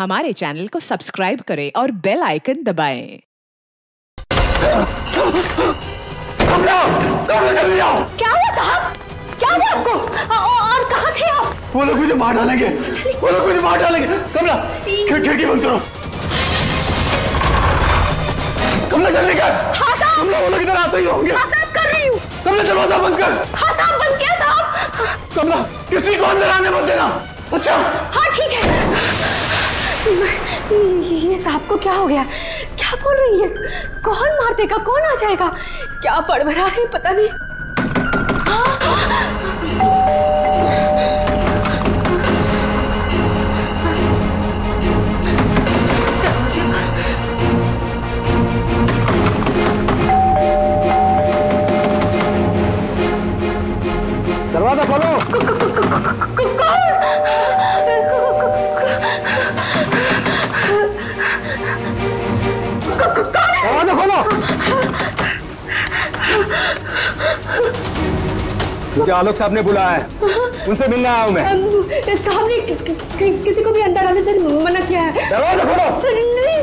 हमारे चैनल को सब्सक्राइब करें और बेल आइकन दबाएं। क्या हुआ साहब? क्या हुआ आपको? और कहाँ थे आप? वो लोग मुझे मार डालेंगे, वो लोग मुझे मार डालेंगे। कमला, खिड़की बंद करो। कमला जल्दी कर। हाँ साहब। कमला, वो लोग इधर आते ही होंगे। हाँ साहब, कर रही हूँ। कमला, दरवाजा बंद कर। हाँ साहब, बंद किया साहब। कमला, किसी को अंदर आने मत देना। अच्छा? हाँ ठीक है। ये साहब को क्या हो गया? क्या बोल रही है? कौन मार देगा? कौन आ जाएगा? क्या बड़बड़ा रही, पता नहीं। दरवाजा खोलो। दरवाजा खोलो। मुझे आलोक साहब ने बुलाया है, उनसे मिलने आया हूँ मैं। साहब ने किसी को भी अंदर आने से मना किया है। दरवाजा खोलो। नहीं,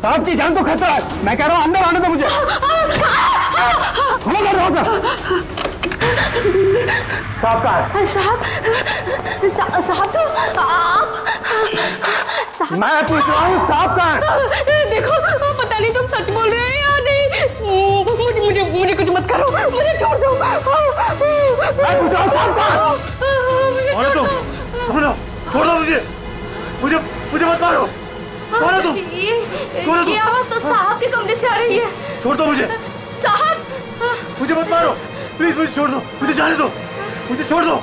साहब की जान तो खतरा है। मैं कह रहा हूँ अंदर आने दो मुझे। खोलो दरवाजा। साहब कहाँ है? साहब तो आप साहब। मैं पूछ रहा हूँ साहब कहाँ है? देखो, पता नहीं तुम सच बोल रहे हैं या नहीं। मुझे कुछ मत करो, मुझे छोड़ दो। मैं पूछ रहा हूँ साहब कहाँ है? कौन है तुम? छोड़ दो मुझे मत मारो। कौन है तुम? ये आवाज तो साहब के कमरे से आ रही है। छोड़ दो मुझे। साहब, मुझे मत मारो, प्लीज मुझे छोड़ दो, मुझे जाने दो, मुझे छोड़ दो।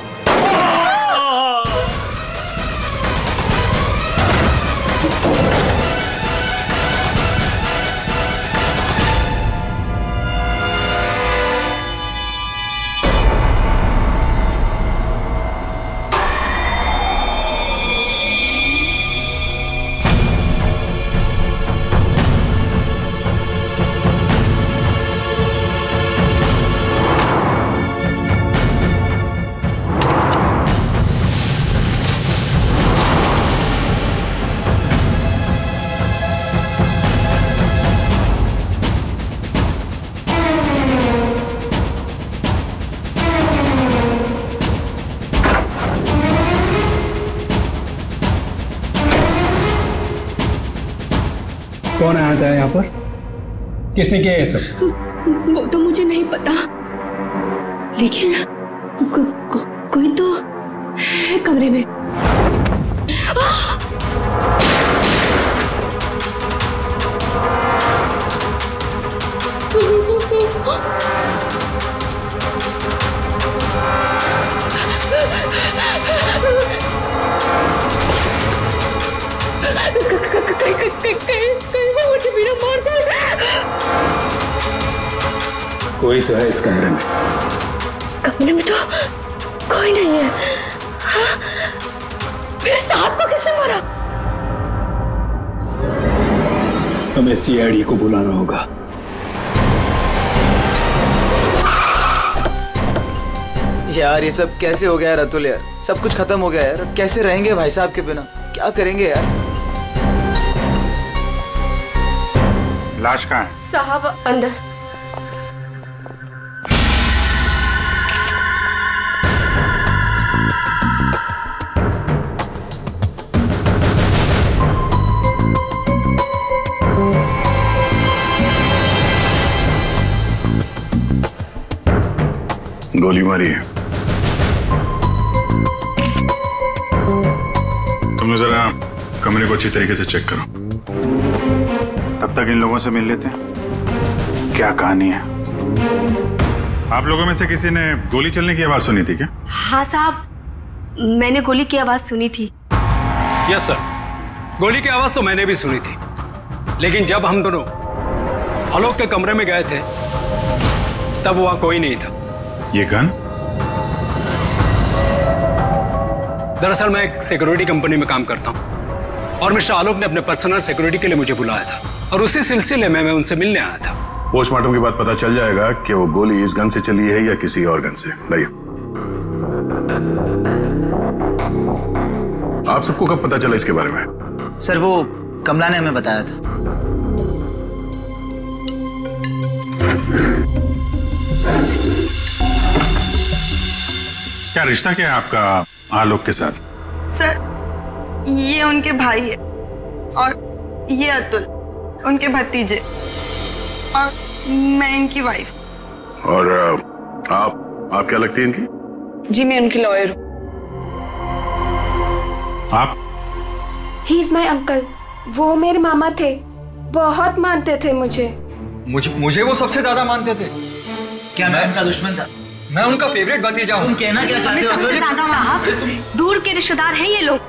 कौन आया था यहाँ पर? किसने किया ये सब? वो तो मुझे नहीं पता, लेकिन कोई तो है कमरे में। मुझे बिना मार दे। कोई तो है इस कमरे में। कमरे में तो कोई नहीं है। हाँ? फिर साहब को किसने मारा? हमें सीआईडी को बुलाना होगा। यार ये सब कैसे हो गया है रतुल यार? सब कुछ खत्म हो गया यार। कैसे रहेंगे भाई साहब के बिना? क्या करेंगे यार? लाश कहाँ है? साहब अंदर। गोली मारी है। तुम जरा कमरे को अच्छी तरीके से चेक करो। तब तक इन लोगों से मिल लेते हैं। क्या कहानी है? आप लोगों में से किसी ने गोली चलने की आवाज सुनी थी क्या? हाँ साहब, मैंने गोली की आवाज सुनी थी। यस सर, गोली की आवाज तो मैंने भी सुनी थी, लेकिन जब हम दोनों आलोक के कमरे में गए थे तब वहां कोई नहीं था। ये गन? दरअसल मैं एक सिक्योरिटी कंपनी में काम करता हूं और मिस्टर आलोक ने अपने पर्सनल सिक्योरिटी के लिए मुझे बुलाया था और उसी सिलसिले में मैं उनसे मिलने आया था। पोस्टमार्टम के बाद पता चल जाएगा कि वो गोली इस गन से चली है या किसी और गन से। लाइए। आप सबको कब पता चला इसके बारे में? सर वो कमला ने हमें बताया था। क्या रिश्ता क्या है आपका आलोक के साथ? सर ये उनके भाई है और ये अतुल उनके भतीजे और मैं इनकी वाइफ। और आप क्या लगती है इनकी? जी मैं उनकी लॉयर हूँ। आप? He is my uncle. वो मेरे मामा थे, बहुत मानते थे मुझे। मुझे वो सबसे ज्यादा मानते थे। क्या मैं उनका दुश्मन था? मैं उनका फेवरेट भतीजा हूँ। तुम कहना क्या चाहते हो? सबसे ज्यादा साहब दूर के रिश्तेदार हैं ये लोग।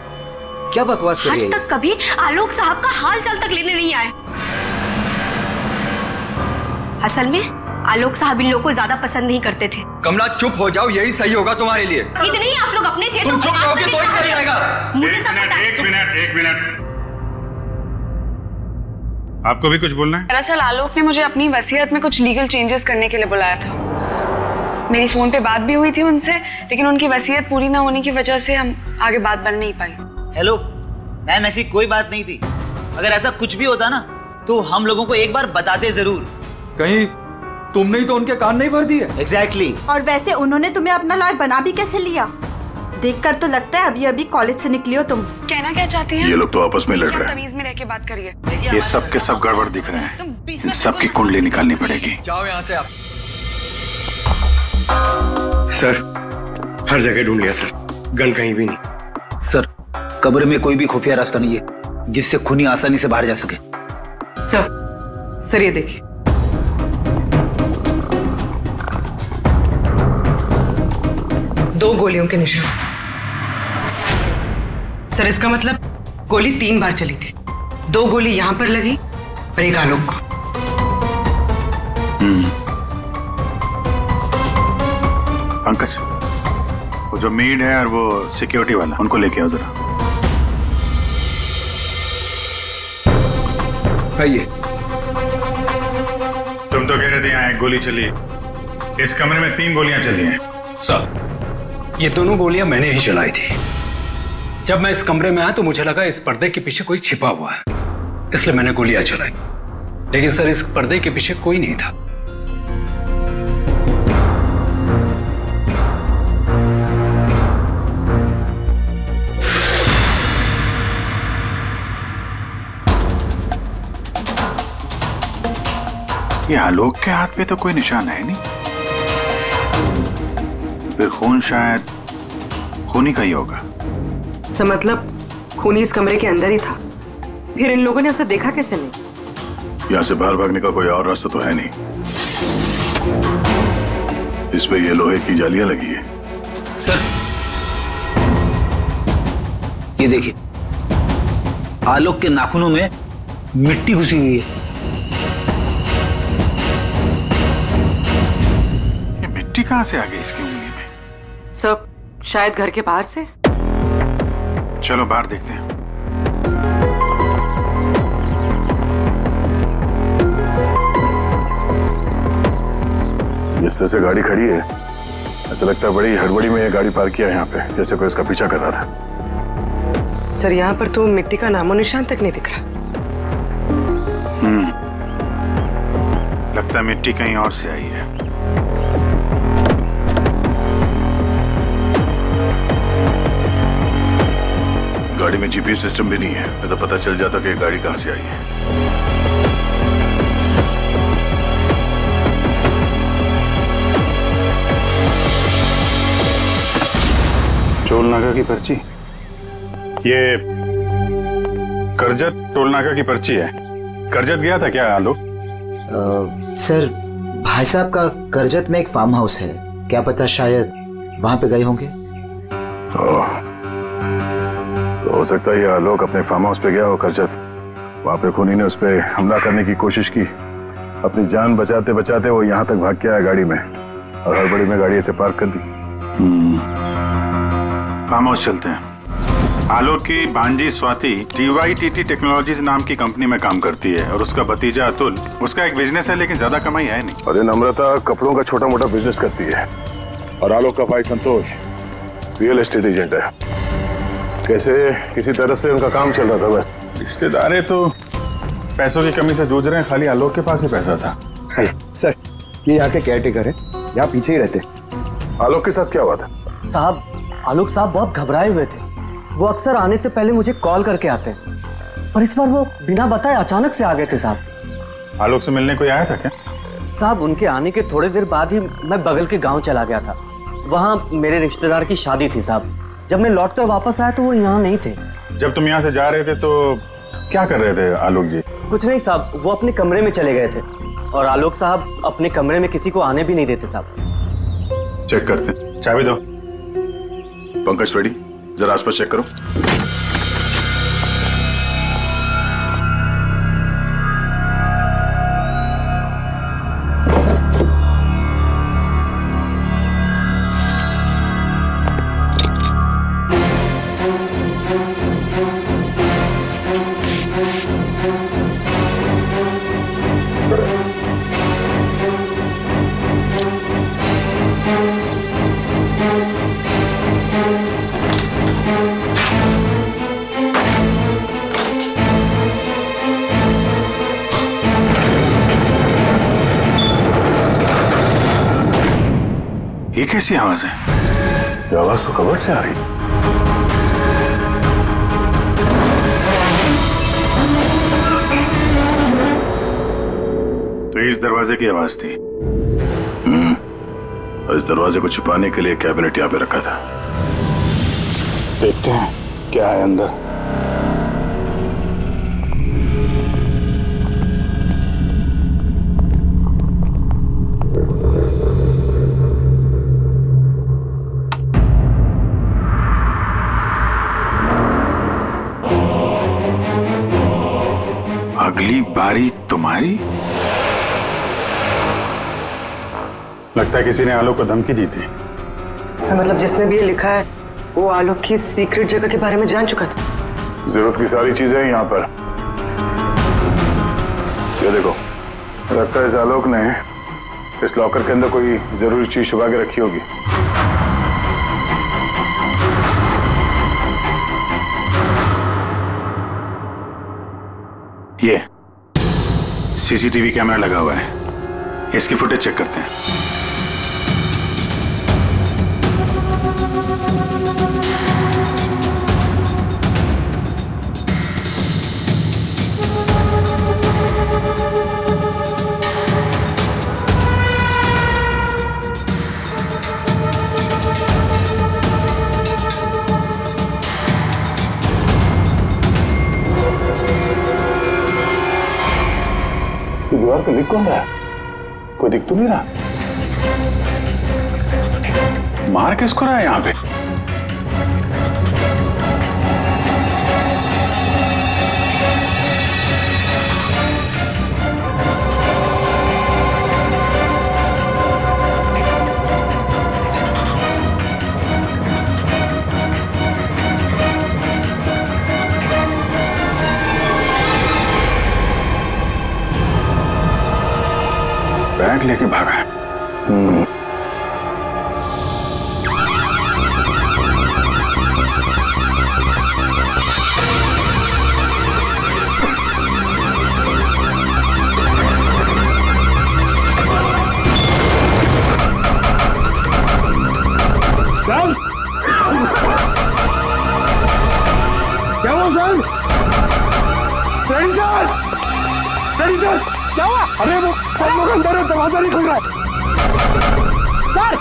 क्या बकवास कर रही आज है? तक कभी आलोक साहब का हाल चाल तक लेने नहीं आए। असल में आलोक साहब इन लोगों को ज्यादा पसंद नहीं करते थे। कमला चुप हो जाओ, यही सही होगा तुम्हारे लिए। इतने ही आप लोग अपने थे तुम चुप रहोगे तो ही सही रहेगा। मुझे सब पता है। एक मिनट। आपको भी कुछ बोलना है? दरअसल आलोक ने मुझे अपनी वसीयत में कुछ लीगल चेंजेस करने के लिए बुलाया था। मेरी फोन पे बात भी हुई थी उनसे, लेकिन उनकी वसीयत पूरी ना होने की वजह से हम आगे बात बढ़ नहीं पाई। हेलो मैम, ऐसी कोई बात नहीं थी। अगर ऐसा कुछ भी होता ना तो हम लोगों को एक बार बताते जरूर। कहीं तुमने ही तो उनके कान नहीं भर दिए। एग्जैक्टली। और वैसे उन्होंने तुम्हें अपना लॉयर बना भी कैसे लिया? देखकर तो लगता है अभी कॉलेज से निकली हो तुम। कहना क्या चाहती हैं? ये लोग तो आपस में लड़ रहे हैं। तमीज में रह के बात करिए। ये सब के सब गड़बड़ दिख रहे हैं। इन सब की कुंडली निकालनी पड़ेगी। जाओ यहाँ से आप। सर हर जगह ढूंढ लिया सर, गन कहीं भी नहीं। सर कब्र में कोई भी खुफिया रास्ता नहीं है जिससे खूनी आसानी से बाहर जा सके। सर ये देखिए। दो गोलियों के निशान। सर इसका मतलब गोली 3 बार चली थी। 2 गोली यहाँ पर लगी और एक आलोक को। पंकज, वो जो मेड है और वो सिक्योरिटी वाला, उनको लेके आओ जरा। आइए। तुम तो कह रहे थे यहाँ 1 गोली चली, इस कमरे में 3 गोलियां चली हैं। सर ये दोनों गोलियां मैंने ही चलाई थी। जब मैं इस कमरे में आया तो मुझे लगा इस पर्दे के पीछे कोई छिपा हुआ है, इसलिए मैंने गोलियां चलाई। लेकिन सर इस पर्दे के पीछे कोई नहीं था। ये आलोक के हाथ पे तो कोई निशान है नहीं, फिर खून शायद खूनी का ही होगा। सर मतलब खूनी इस कमरे के अंदर ही था, फिर इन लोगों ने उसे देखा कैसे नहीं? यहाँ से बाहर भागने का कोई और रास्ता तो है नहीं। इस पे ये लोहे की जालियां लगी है। सर ये देखिए, आलोक के नाखूनों में मिट्टी घुसी हुई है। ये मिट्टी कहाँ से आ गई इसकी उंगली में? सब शायद घर के बाहर से। चलो बाहर देखते हैं। जिस तरह से गाड़ी खड़ी है, ऐसा लगता है बड़ी हड़बड़ी में ये गाड़ी पार्क किया यहाँ पे, जैसे कोई इसका पीछा कर रहा था। सर यहाँ पर तो मिट्टी का नामो निशान तक नहीं दिख रहा। लगता है मिट्टी कहीं और से आई है। गाड़ी में जीपीएस सिस्टम भी नहीं है, मैं तो पता चल जाता कि गाड़ी कहां से आई है। टोल नाका की पर्ची, ये करजत टोल नाका की पर्ची है। करजत गया था क्या आलोक? सर भाई साहब का करजत में एक फार्म हाउस है, क्या पता शायद वहां पे गए होंगे। तो हो सकता है ये आलोक अपने फार्म हाउस पे गया हो करजत, वहां पे खूनी ने उस पर हमला करने की कोशिश की, अपनी जान बचाते बचाते वो यहाँ तक भाग के आया गाड़ी में और हड़बड़ी में गाड़ी ऐसे पार्क कर दी। फार्म हाउस चलते हैं। आलोक की भांजी स्वाति DYTT टेक्नोलॉजीज नाम की कंपनी में काम करती है और उसका भतीजा अतुल, उसका एक बिजनेस है लेकिन ज्यादा कमाई है नहीं। और ये नम्रता कपड़ों का छोटा मोटा बिजनेस करती है और आलोक का भाई संतोष रियल एस्टेट एजेंट है। कैसे किसी तरह से उनका काम चल रहा था बस। रिश्तेदार तो पैसों की कमी से जूझ रहे हैं, खाली आलोक के पास ही पैसा था। सर ये यहाँ के केयर टेकर है, यहाँ पीछे ही रहते। आलोक के साथ क्या हुआ था? साहब आलोक साहब बहुत घबराए हुए थे। वो अक्सर आने से पहले मुझे कॉल करके आते हैं, पर इस बार वो बिना बताए अचानक से आ गए थे साहब। आलोक से मिलने कोई आया था क्या? साहब उनके आने के थोड़ी देर बाद ही मैं बगल के गांव चला गया था। वहाँ मेरे रिश्तेदार की शादी थी साहब। जब मैं लौटकर वापस आया तो वो यहाँ नहीं थे। जब तुम यहाँ से जा रहे थे तो क्या कर रहे थे आलोक जी? कुछ नहीं साहब, वो अपने कमरे में चले गए थे और आलोक साहब अपने कमरे में किसी को आने भी नहीं देते साहब। चेक करते, चाबी दो। पंकज फ्रेडी जरा आसपास चेक करो। ये कैसी आवाज है? ये आवाज तो कबर्ड से आ रही। तो इस दरवाजे की आवाज थी। इस दरवाजे को छुपाने के लिए कैबिनेट यहाँ पे रखा था। देखते हैं क्या है अंदर। अगली बारी तुम्हारी। लगता है किसी ने आलोक को धमकी दी थी। सर मतलब जिसने भी ये लिखा है वो आलोक की सीक्रेट जगह के बारे में जान चुका था। जरूरत की सारी चीजें हैं यहाँ पर। ये देखो, लगता है इस आलोक ने इस लॉकर के अंदर कोई जरूरी चीज छुपा के रखी होगी। ये सीसीटीवी कैमरा लगा हुआ है, इसकी फुटेज चेक करते हैं। दीवार पे लिख कौन रहा है? कोई दिख तो नहीं रहा। मार किसको रहा है यहाँ पे? बैग लेके भागा है। सर क्या हुआ sir? Freddie sir, Freddie sir क्या हुआ? अरे वो सब लोग अंदर है, दरवाजा नहीं खुल रहा है। सर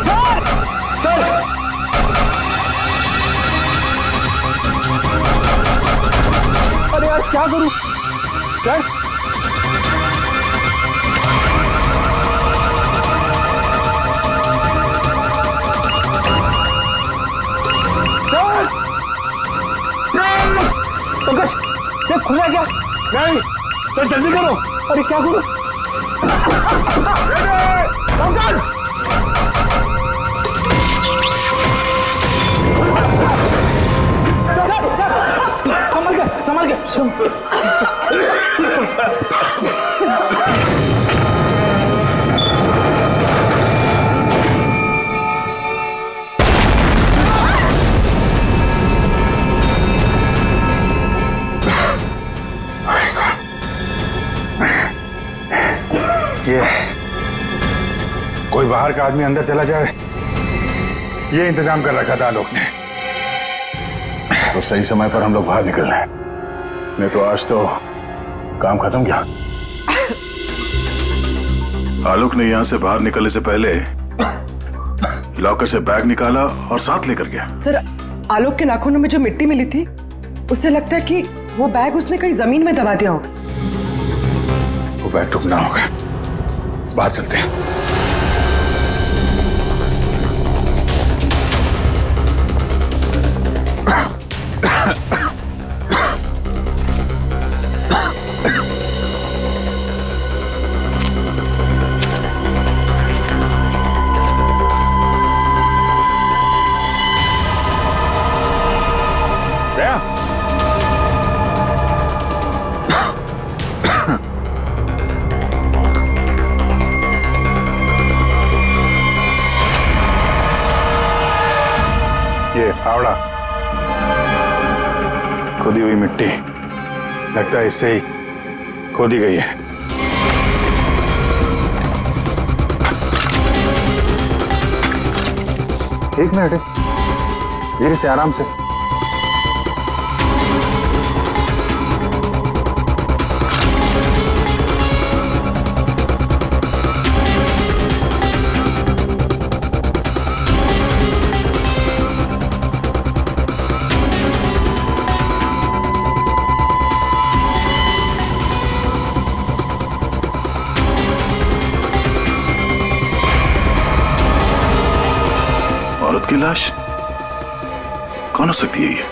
सर सर अरे यार क्या करूं सर? पंकज ये खुला क्या? नहीं सर जल्दी करो। अरे क्या करो? पंकज संभल के ये कोई बाहर का आदमी अंदर चला जाए, ये इंतजाम कर रखा था आलोक ने। तो सही समय पर हम लोग बाहर निकल रहे हैं, नहीं तो आज तो काम खत्म क्या। आलोक ने यहां से बाहर निकलने से पहले लॉकर से बैग निकाला और साथ लेकर गया। सर, आलोक के नाखूनों में जो मिट्टी मिली थी, उससे लगता है कि वो बैग उसने कहीं जमीन में दबा दिया होगा। वो बैग ढूंढना होगा, बाहर चलते हैं। फावड़ा, खोदी हुई मिट्टी, लगता है इससे ही खोदी गई है। एक मिनट, धीरे से, आराम से। औरत की लाश कौन हो सकती है ये?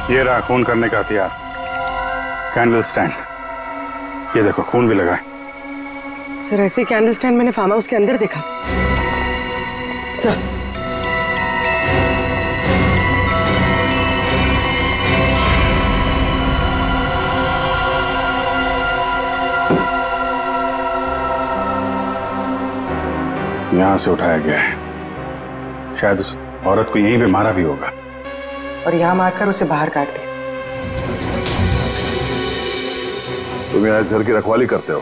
ये रहा खून करने का हथियार, कैंडल स्टैंड। ये देखो, खून भी लगा है। सर, ऐसे कैंडल स्टैंड मैंने फार्म हाउस के अंदर देखा। सर, यहां से उठाया गया है, शायद उस औरत को यहीं पे मारा भी होगा और यहाँ मारकर उसे बाहर काट दिया। तुम यहाँ घर की रखवाली करते हो,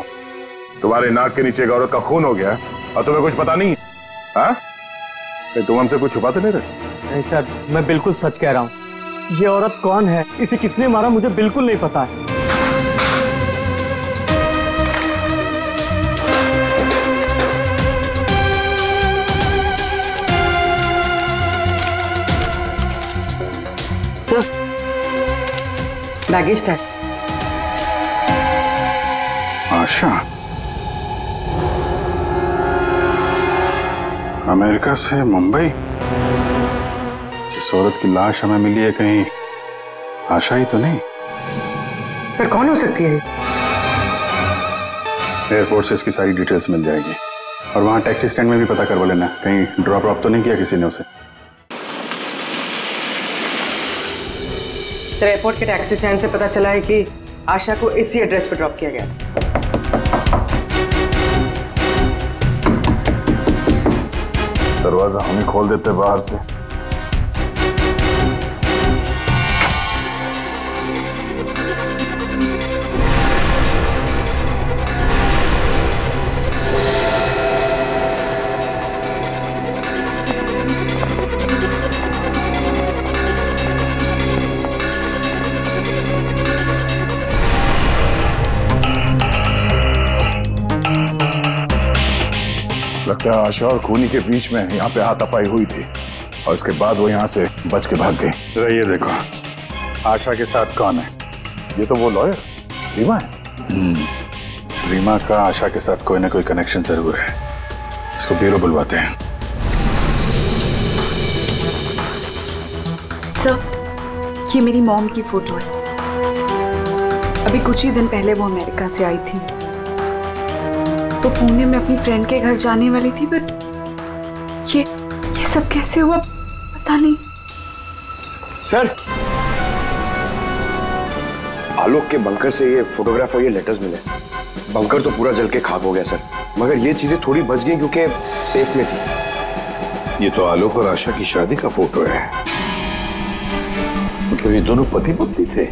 तुम्हारे नाक के नीचे एक औरत का खून हो गया और तुम्हें कुछ पता नहीं? हाँ, तुम हमसे कुछ छुपाते नहीं रहे? नहीं सर, मैं बिल्कुल सच कह रहा हूँ। ये औरत कौन है, इसे किसने मारा, मुझे बिल्कुल नहीं पता है। Sir, baggage tag. Asha America से मुंबई, जिस औरत की लाश हमें मिली है, कहीं आशा ही तो नहीं? सर, कौन हो सकती है? एयरपोर्ट से इसकी सारी डिटेल्स मिल जाएगी और वहां टैक्सी स्टैंड में भी पता करवा लेना, कहीं ड्रॉप ऑफ तो नहीं किया किसी ने उसे। सर, एयरपोर्ट के टैक्सी स्टैंड से पता चला है कि आशा को इसी एड्रेस पर ड्रॉप किया गया। दरवाजा हम ही खोल देते बाहर से। लगता है आशा और खूनी के बीच में यहाँ पे हाथापाई हुई थी और इसके बाद वो यहाँ से बच के भाग गई। जरा ये देखो, आशा के साथ कौन है? ये तो वो लॉयर रीमा है। रीमा का आशा के साथ कोई ना कोई कनेक्शन जरूर है। इसको ब्यूरो बुलवाते हैं। सर, ये मेरी मॉम की फोटो है। अभी कुछ ही दिन पहले वो अमेरिका से आई थी, तो पुणे में अपनी फ्रेंड के घर जाने वाली थी, बट ये सब कैसे हुआ पता नहीं। सर, आलोक के बंकर से ये फोटोग्राफ और ये लेटर्स मिले। बंकर तो पूरा जल के खाक हो गया सर, मगर ये चीजें थोड़ी बच गई क्योंकि सेफ में थी। ये तो आलोक और आशा की शादी का फोटो है। मतलब ये दोनों पति पत्नी थे?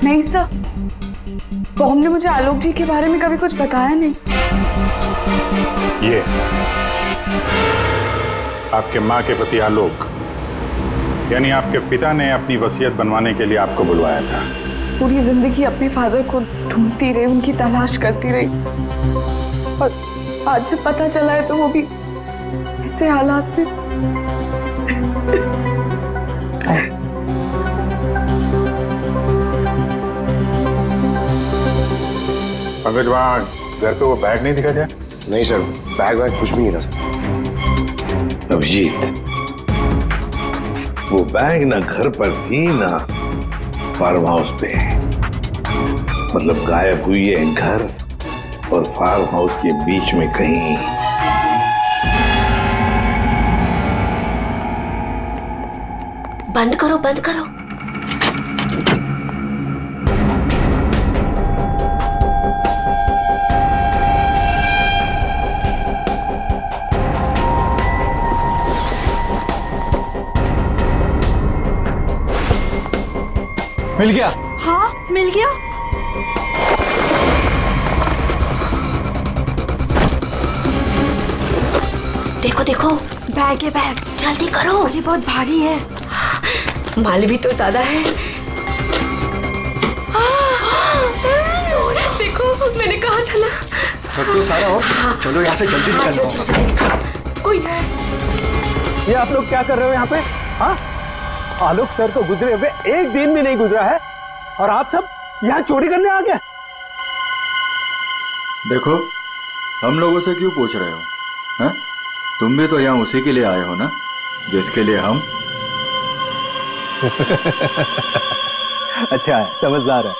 नहीं सर, बॉम ने मुझे आलोक जी के बारे में कभी कुछ बताया नहीं। ये आपके माँ के पति आलोक, यानी आपके पिता ने अपनी वसीयत बनवाने के लिए आपको बुलवाया था। पूरी जिंदगी अपने फादर को ढूंढती रही, उनकी तलाश करती रही, और आज जब पता चला है तो वो भी ऐसे हालात में। पंकज, वहाँ घर पे वो बैग नहीं दिखा दिया? नहीं सर, बैग वैग कुछ भी नहीं था सर। अभिजीत, वो बैग ना घर पर थी ना फार्म हाउस पे। मतलब गायब हुई है घर और फार्म हाउस के बीच में कहीं। बंद करो, बंद करो। मिल गया? हाँ, मिल गया। देखो देखो, बैग है बैग, जल्दी करो। ये बहुत भारी है। माल भी तो ज्यादा है। देखो, मैंने कहा था ना। सब तो सारा हो। चलो यहाँ से जल्दी निकलो। कोई है। ये आप लोग क्या कर रहे हो यहाँ पे? हाँ, आलोक सर तो गुजरे हुए एक दिन भी नहीं गुजरा है और आप सब यहाँ चोरी करने आ गए। देखो, हम लोगों से क्यों पूछ रहे हो? हैं? तुम भी तो यहाँ उसी के लिए आए हो ना, जिसके लिए हम। अच्छा है, समझदार है।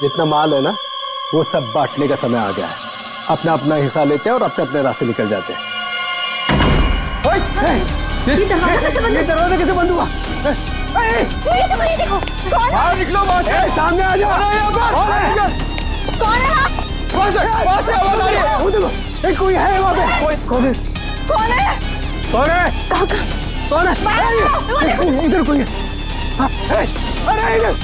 जितना माल है ना, वो सब बांटने का समय आ गया है। अपना अपना हिस्सा लेते हैं और अपने अपने रास्ते निकल जाते हैं। ये दरवाजा कैसे बंद हुआ? ये देखो, कौन है? बाहर निकलो, सामने आ जाओ। कौन है? वहाँ से आवाज आ रही है। वो देखो, कोई है वहाँ पे। कौन है? कौन है? कौन है? कहाँ? कौन है? इधर कोई है। अरे इधर।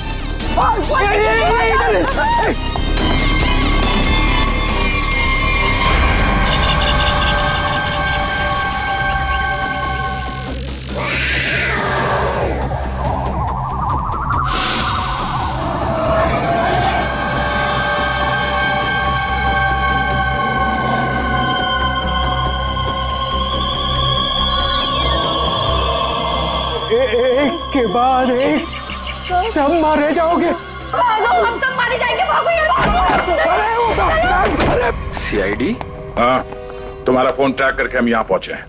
एक के बाद एक सब मारे जाओगे। हम सब मारे जाएंगे। भागो यार। सीआईडी? हाँ, तुम्हारा फोन ट्रैक करके हम यहाँ पहुंचे हैं।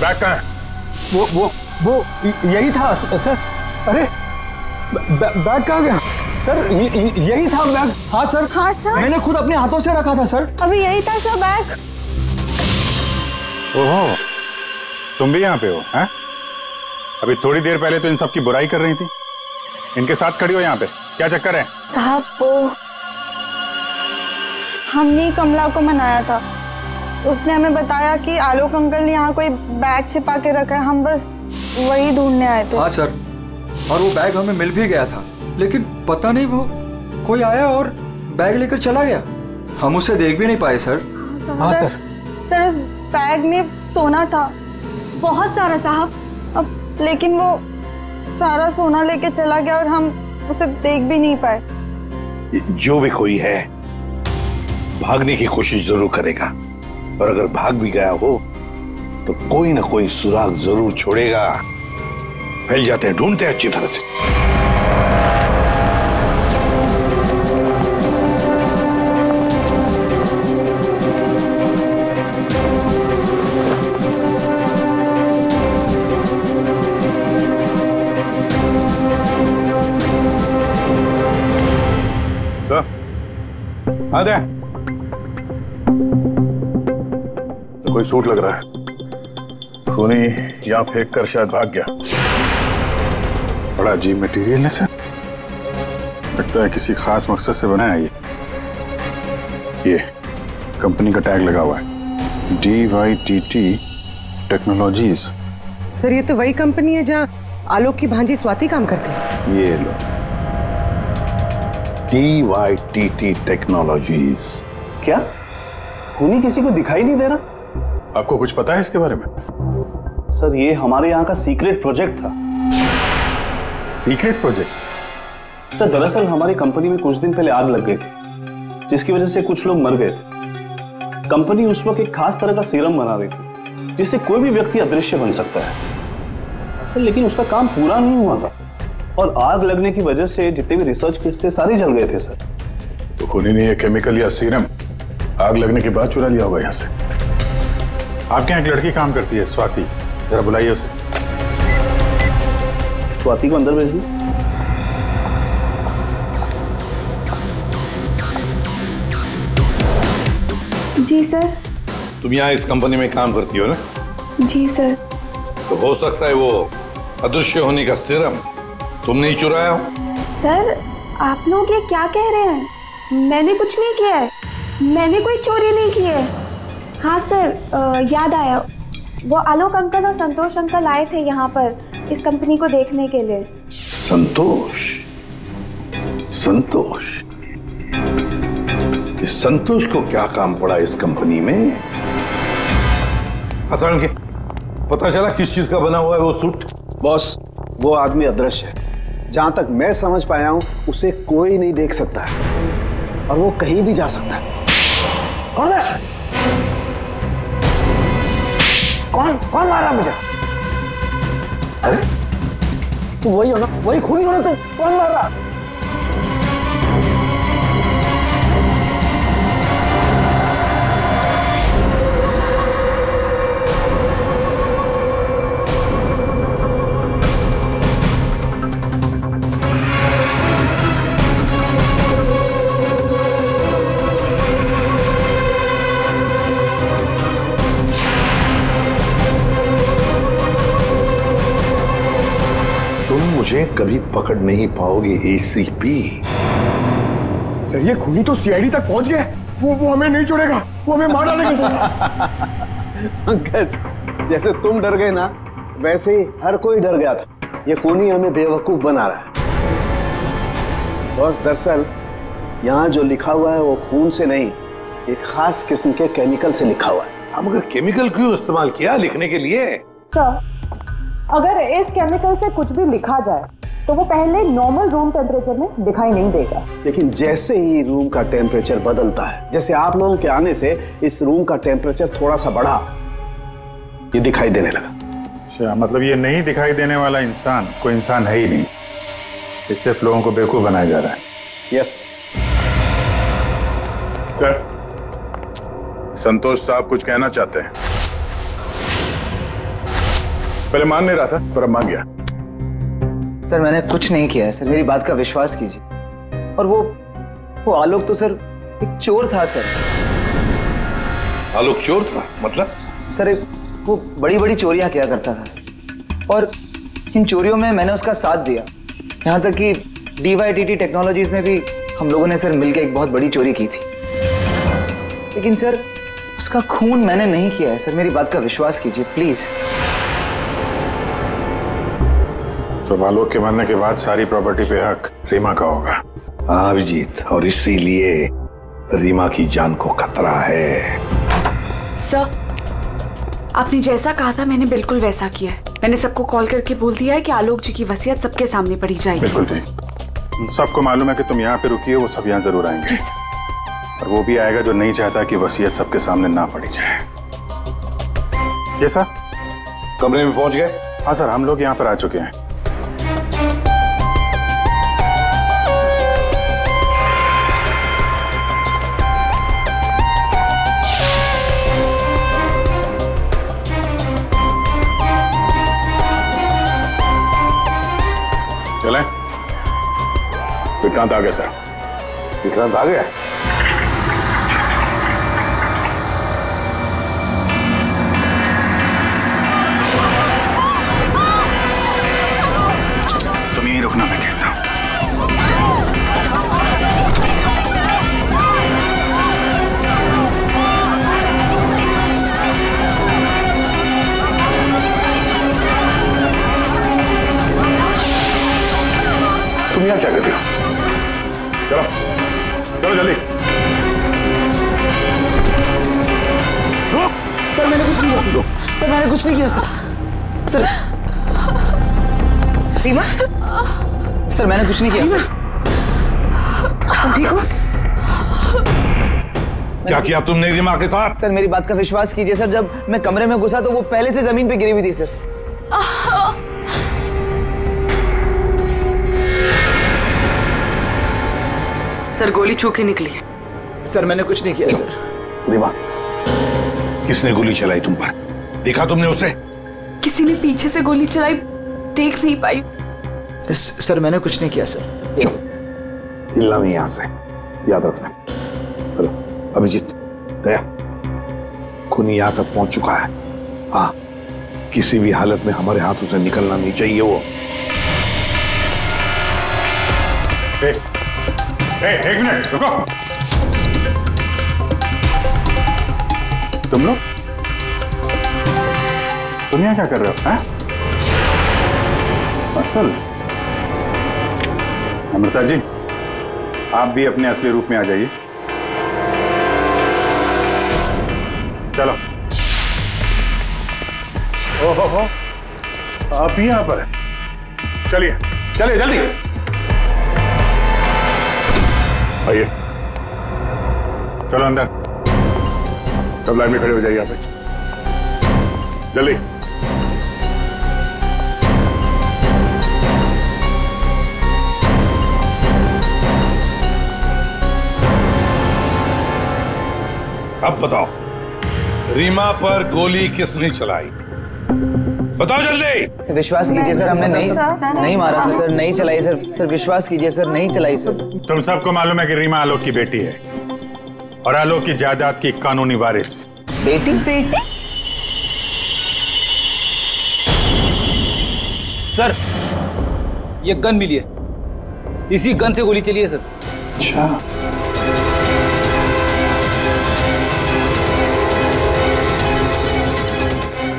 बैग कहाँ है? वो यही था सर। अरे बैग कहाँ गया सर? यही था बैग। हाँ सर। हाँ सर, मैंने खुद अपने हाथों से रखा था सर। अभी यही था सर बैग। ओहो, तुम भी यहाँ पे हो? हैं? अभी थोड़ी देर पहले तो इन सब की बुराई कर रही थी, इनके साथ खड़ी हो यहाँ पे, क्या चक्कर है? साहब, वो हमने कमला को मनाया था। उसने हमें बताया कि आलोक अंकल ने यहाँ कोई बैग छिपा के रखा है। हम बस वही ढूंढने आए थे। हाँ सर, और वो बैग हमें मिल भी गया था, लेकिन पता नहीं वो कोई आया और बैग लेकर चला गया। हम उसे देख भी नहीं पाए सर। हाँ सर। सर, उस बैग में सोना था, बहुत सारा साहब। अब लेकिन वो सारा सोना लेके चला गया और हम उसे देख भी नहीं पाए। जो भी कोई है भागने की कोशिश जरूर करेगा, और अगर भाग भी गया हो तो कोई ना कोई सुराग जरूर छोड़ेगा। फैल जाते हैं, ढूंढते हैं अच्छी तरह से। आ दे। तो कोई सूट लग रहा है। खूनी यहाँ फेंक कर शायद भाग गया। बड़ा अजीब मटेरियल है सर, लगता है किसी खास मकसद से बनाया ये कंपनी का टैग लगा हुआ है, DYTT टेक्नोलॉजीज। सर ये तो वही कंपनी है जहाँ आलोक की भांजी स्वाति काम करती है। ये लो, DYTT टेक्नोलॉजीज। क्या खूनी किसी को दिखाई नहीं दे रहा? आपको कुछ पता है इसके बारे में? सर ये हमारे यहाँ का सीक्रेट प्रोजेक्ट था। Secret project? सर दरअसल हमारी कंपनी में कुछ दिन पहले आग लग गई थी, जिसकी वजह से कुछ लोग मर गए थे। कंपनी उस वक्त एक खास तरह का सीरम बना रही थी, जिससे कोई भी व्यक्ति अदृश्य बन सकता है। सर लेकिन उसका काम पूरा नहीं हुआ था और आग लगने की वजह से जितने भी रिसर्च किट्स थे सारे जल गए थे सर। तो खूनी ने ये केमिकल या सीरम आग लगने के बाद चुरा लिया होगा यहाँ से। आपके यहाँ एक लड़की काम करती है, स्वाति, जरा बुलाइए उसे। स्वाति को अंदर भेज दी। जी सर। तुम यहाँ इस कंपनी में काम करती हो ना? जी सर। तो हो सकता है वो अदृश्य होने का सीरम तुमने ही चुराया हो। सर आप लोग ये क्या कह रहे हैं? मैंने कुछ नहीं किया है, मैंने कोई चोरी नहीं की है। हाँ सर याद आया, वो आलोक अंकल और संतोष अंकल आए थे यहाँ पर इस कंपनी को देखने के लिए। संतोष? संतोष? इस संतोष को क्या काम पड़ा इस कंपनी में? हसन के पता चला किस चीज का बना हुआ है वो सूट? बॉस वो आदमी अदृश्य है, जहां तक मैं समझ पाया हूं उसे कोई नहीं देख सकता है और वो कहीं भी जा सकता है। कौन है? कौन मारा मुझे? अरे तू वही हो ना, वही खूनी हो ना तू? कौन मार रहा? मुझे कभी पकड़ नहीं पाओगे ACP। सर ये खूनी तो CID तक पहुंच गया, वो हमें नहीं छोड़ेगा, वो हमें मार डालेगा सर। पंकज जैसे तुम डर गए ना, वैसे ही हर कोई डर गया था। ये खूनी हमें बेवकूफ बना रहा है। और दरअसल यहाँ जो लिखा हुआ है वो खून से नहीं, एक खास किस्म के केमिकल से लिखा हुआ है। हम अगर केमिकल क्यों इस्तेमाल किया लिखने के लिए? सर अगर इस केमिकल से कुछ भी लिखा जाए तो वो पहले नॉर्मल रूम टेम्परेचर में दिखाई नहीं देगा, लेकिन जैसे ही रूम का टेम्परेचर बदलता है, जैसे आप लोगों के आने से इस रूम का टेम्परेचर थोड़ा सा बढ़ा, ये दिखाई देने लगा। अच्छा, मतलब ये नहीं दिखाई देने वाला इंसान कोई इंसान है ही नहीं, इससे लोगों को बेवकूफ बनाया जा रहा है। यस सर, संतोष साहब कुछ कहना चाहते हैं। पहले मान नहीं रहा था पर अब मान गया। सर मैंने कुछ नहीं किया है सर, मेरी बात का विश्वास कीजिए। और वो आलोक तो सर एक चोर था सर। आलोक चोर था? मतलब? सर वो बड़ी बड़ी चोरियां किया करता था और इन चोरियों में मैंने उसका साथ दिया। यहाँ तक कि DYTT टेक्नोलॉजीज में भी हम लोगों ने सर मिलकर एक बहुत बड़ी चोरी की थी, लेकिन सर उसका खून मैंने नहीं किया है सर, मेरी बात का विश्वास कीजिए प्लीज। तो आलोक के मरने के बाद सारी प्रॉपर्टी पे हक रीमा का होगा। हाँ अभिजीत, और इसीलिए रीमा की जान को खतरा है। सर आपने जैसा कहा था मैंने बिल्कुल वैसा किया है। मैंने सबको कॉल करके बोल दिया है कि आलोक जी की वसीयत सबके सामने पड़ी जाएगी। बिल्कुल ठीक। सबको मालूम है कि तुम यहाँ पे रुकी हो, वो सब यहाँ जरूर आएंगे। और वो भी आएगा जो नहीं चाहता कि वसीयत सबके सामने ना पड़ी जाए। ये सर कमरे में पहुंच गए? हाँ सर, हम लोग यहाँ पर आ चुके हैं। चलें? विक्रांत आ गया सर। विक्रांत आ गया? तुम यहीं क्या कर दिया? चलो चलो जल्दी। सर मैंने कुछ नहीं किया। सर मैंने कुछ नहीं किया सर। रीमा? सर मैंने कुछ नहीं किया सर। ठीक हो? क्या किया तुमने रीमा के साथ? सर मेरी बात का विश्वास कीजिए सर, जब मैं कमरे में घुसा तो वो पहले से जमीन पे गिरी हुई थी सर। सर गोली चूके निकली है। सर मैंने कुछ नहीं किया सर। रीमा, किसने गोली चलाई तुम पर? देखा तुमने उसे? किसी ने पीछे से गोली चलाई, देख नहीं पाई। सर मैंने कुछ नहीं किया सर। हिलना नहीं यहां से, याद रखना। चलो अभिजीत, दया, खूनी यहां तक पहुंच चुका है। हाँ, किसी भी हालत में हमारे हाथों से निकलना नहीं चाहिए वो। एक मिनट रुको। तुम लोग यहाँ क्या कर रहे हो? अतुल, अमृता जी, आप भी अपने असली रूप में आ जाइए। चलो। ओहो, आप ही यहाँ पर हैं। चलिए चलिए जल्दी आइए। चलो अंदर, सब लाइन में खड़े हो जाइए यहाँ पे, जल्दी। अब बताओ, रीमा पर गोली किसने चलाई? बताओ जल्दी। विश्वास कीजिए सर, हमने नहीं मारा सर। नहीं चलाई सर। सर विश्वास कीजिए सर, नहीं चलाई सर। तुम सबको मालूम है कि रीमा आलोक की बेटी है और आलोक की जायदाद की कानूनी वारिस। बेटी? सर ये गन मिली है, इसी गन से गोली चली है सर। अच्छा,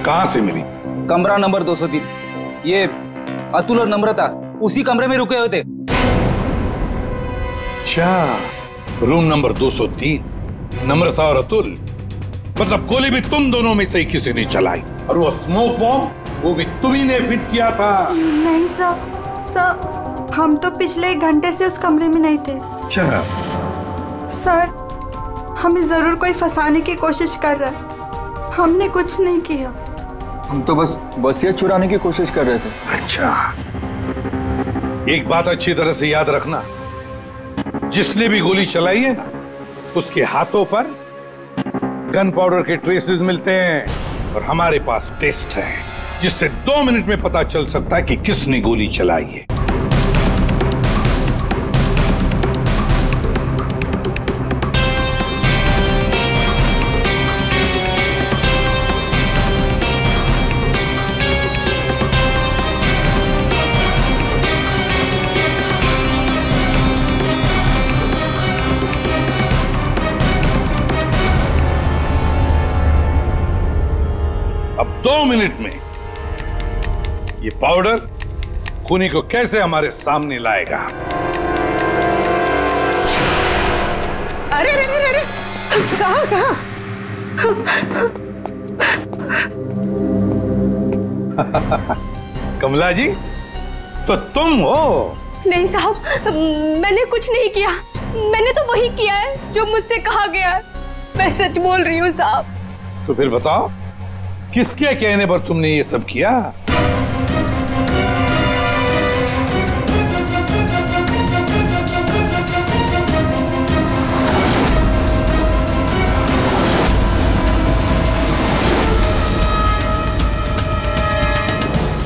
कहां से मिली? कमरा नंबर 203। ये अतुल और नम्रता उसी कमरे में रुके हुए थे। अच्छा, रूम नंबर 203, नम्रता और अतुल। मतलब गोली भी तुम दोनों में से ही किसी ने चलाई, और वो स्मोक बॉम्ब वो भी तुम्ही ने फिट किया था। नहीं सर, हम तो पिछले 1 घंटे से उस कमरे में नहीं थे। अच्छा सर, हमें जरूर कोई फंसाने की कोशिश कर रहा है। हमने कुछ नहीं किया। हम तो बस वसीयत चुराने की कोशिश कर रहे थे। अच्छा, एक बात अच्छी तरह से याद रखना, जिसने भी गोली चलाई है ना, उसके हाथों पर गन पाउडर के ट्रेसेस मिलते हैं और हमारे पास टेस्ट है, जिससे 2 मिनट में पता चल सकता है कि किसने गोली चलाई है। अब 2 मिनट में ये पाउडर खूनी को कैसे हमारे सामने लाएगा? अरे अरे अरे अरे, कहाँ? कमला जी, तो तुम हो? नहीं साहब, मैंने कुछ नहीं किया। मैंने तो वही किया है जो मुझसे कहा गया है। मैं सच बोल रही हूँ साहब। तो फिर बताओ, किसके कहने पर तुमने ये सब किया?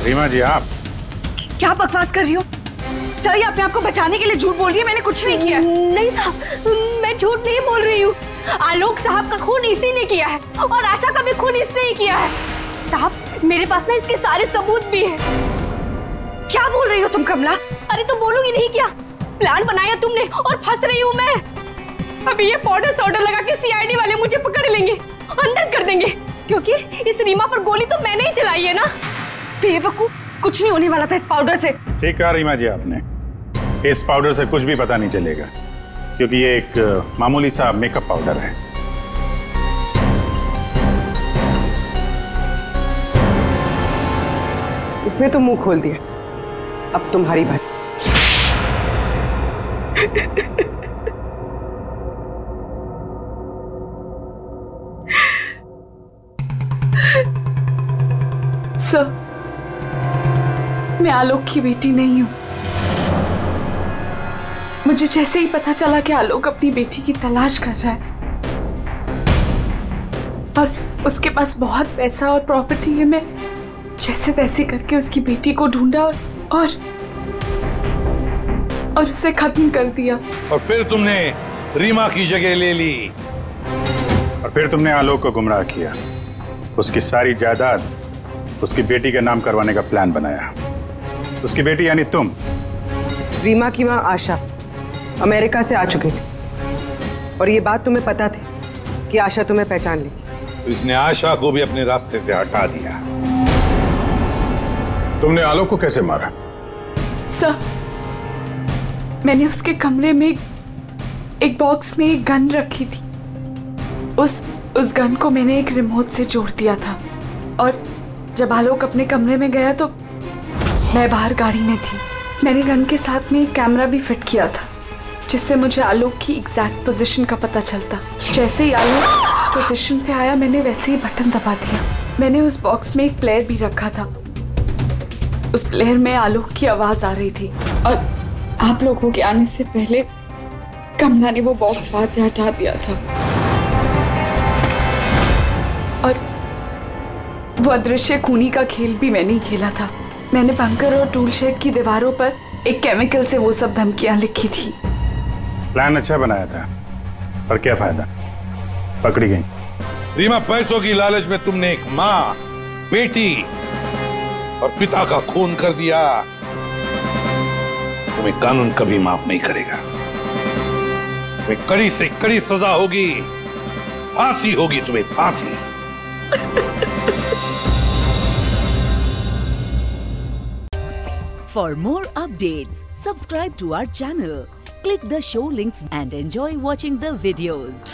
रीमा जी, आप क्या बकवास कर रही हो? सर ये अपने आप को बचाने के लिए झूठ बोल रही है। मैंने कुछ नहीं किया। नहीं साहब, मैं झूठ नहीं बोल रही हूँ। आलोक साहब का खून इसी ने किया है और आशा का भी खून इसने ही किया है। साहब, मेरे पास ना इसके सारे सबूत भी हैं। क्या बोल रही हो तुम कमला? अरे तो बोलूंगी नहीं क्या? प्लान बनाया तुमने और फंस रही हूँ मैं। अभी ये पाउडर लगा के सीआईडी वाले मुझे पकड़ लेंगे, अंदर कर देंगे, क्योंकि इस रीमा पर गोली तो मैंने ही चलाई है ना। बेवकूफ, कुछ नहीं होने वाला था इस पाउडर से। ठीक है रीमा जी, आपने इस पाउडर से कुछ भी पता नहीं चलेगा, क्योंकि ये एक मामूली सा मेकअप पाउडर है। उसने तो मुंह खोल दिया, अब तुम्हारी बात। सर, मैं आलोक की बेटी नहीं हूं। मुझे जैसे ही पता चला कि आलोक अपनी बेटी की तलाश कर रहा है और उसके पास बहुत पैसा और प्रॉपर्टी है, मैं जैसे तैसे करके उसकी बेटी को ढूंढा और उसे खत्म कर दिया। और फिर तुमने रीमा की जगह ले ली और फिर तुमने आलोक को गुमराह किया, उसकी सारी जायदाद उसकी बेटी के नाम करवाने का प्लान बनाया। उसकी बेटी यानी तुम। रीमा की मां आशा अमेरिका से आ चुकी थी और ये बात तुम्हें पता थी कि आशा तुम्हें पहचान लेगी, तो इसने आशा को भी अपने रास्ते से हटा दिया। तुमने आलोक को कैसे मारा? सर, मैंने उसके कमरे में एक बॉक्स में एक गन रखी थी। उस गन को मैंने एक रिमोट से जोड़ दिया था और जब आलोक अपने कमरे में गया तो मैं बाहर गाड़ी में थी। मैंने गन के साथ में एक कैमरा भी फिट किया था जिससे मुझे आलोक की एग्जैक्ट पोजीशन का पता चलता। जैसे ही आलोक पोजीशन पे आया मैंने वैसे ही बटन दबा दिया। मैंने उस बॉक्स में एक प्लेयर भी रखा था। उस प्लेयर में आलोक की आवाज आ रही थी और आप लोगों के आने से पहले कमला ने वो बॉक्स वहां से हटा दिया था और वो अदृश्य खूनी का खेल भी मैंने ही खेला था। मैंने बंकर और टूल शेड की दीवारों पर एक केमिकल से वो सब धमकियां लिखी थी। प्लान अच्छा बनाया था, पर क्या फायदा, पकड़ी गई। रीमा, पैसों की लालच में तुमने एक माँ, बेटी और पिता का खून कर दिया। तुम्हें कानून कभी माफ नहीं करेगा। तुम्हें कड़ी से कड़ी सजा होगी, फांसी होगी तुम्हें, फांसी। For more updates, subscribe to our channel, click the show links and enjoy watching the videos.